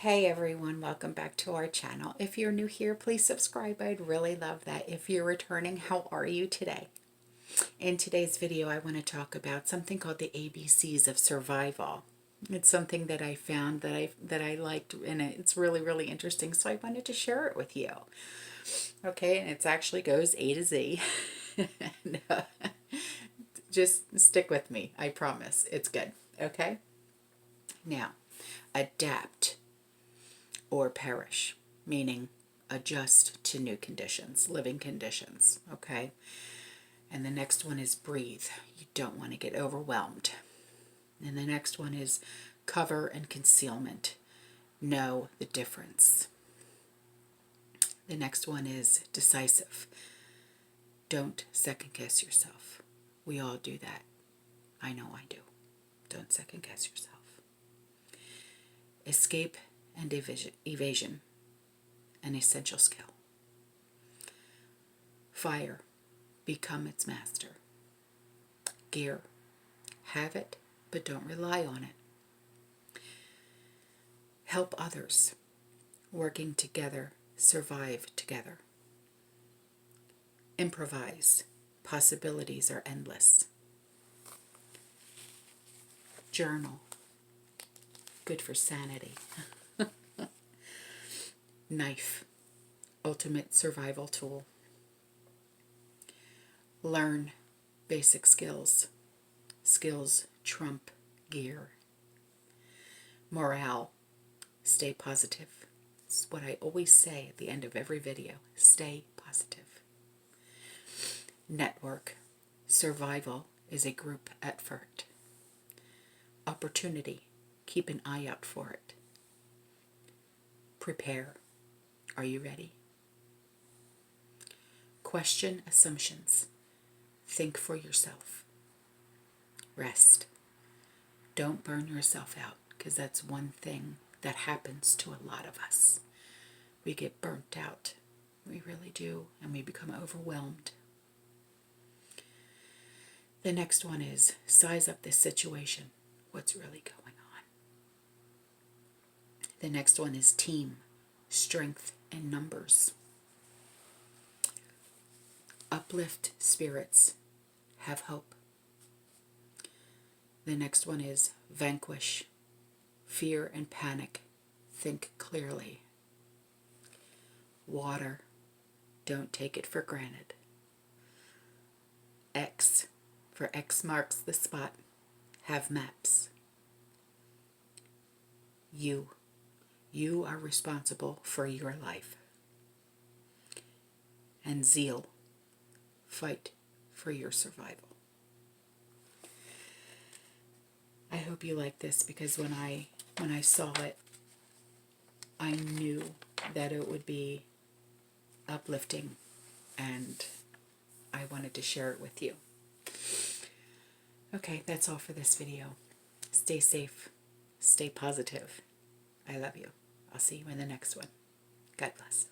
Hey everyone, welcome back to our channel. If you're new here, please subscribe. I'd really love that. If you're returning, how are you today? In today's video, I want to talk about something called the ABCs of survival. It's something that I found that I liked, and it's really interesting, so I wanted to share it with you. Okay, and it actually goes A to Z. And, just stick with me. I promise. It's good. Okay? Now, adapt or perish, meaning adjust to new conditions, living conditions, okay? And the next one is breathe. You don't want to get overwhelmed. And the next one is cover and concealment. Know the difference. The next one is decisive. Don't second guess yourself. We all do that. I know I do. Don't second guess yourself. Escape and evasion, an essential skill. Fire, become its master. Gear, have it, but don't rely on it. Help others, working together, survive together. Improvise, possibilities are endless. Journal, good for sanity. Knife, ultimate survival tool. Learn basic skills. Skills trump gear. Morale, stay positive. It's what I always say at the end of every video. Stay positive. Network, survival is a group effort. Opportunity, keep an eye out for it. Prepare. Are you ready? Question assumptions. Think for yourself. Rest. Don't burn yourself out, because that's one thing that happens to a lot of us. We get burnt out. We really do, and we become overwhelmed. The next one is size up this situation. What's really going on? The next one is team. Strength in numbers. Uplift spirits. Have hope. The next one is vanquish. Fear and panic. Think clearly. Water. Don't take it for granted. X. For X marks the spot. Have maps. You. You are responsible for your life. And zeal. Fight for your survival. I hope you like this, because when I saw it, I knew that it would be uplifting, and I wanted to share it with you. Okay, that's all for this video. Stay safe. Stay positive. I love you. I'll see you in the next one. God bless.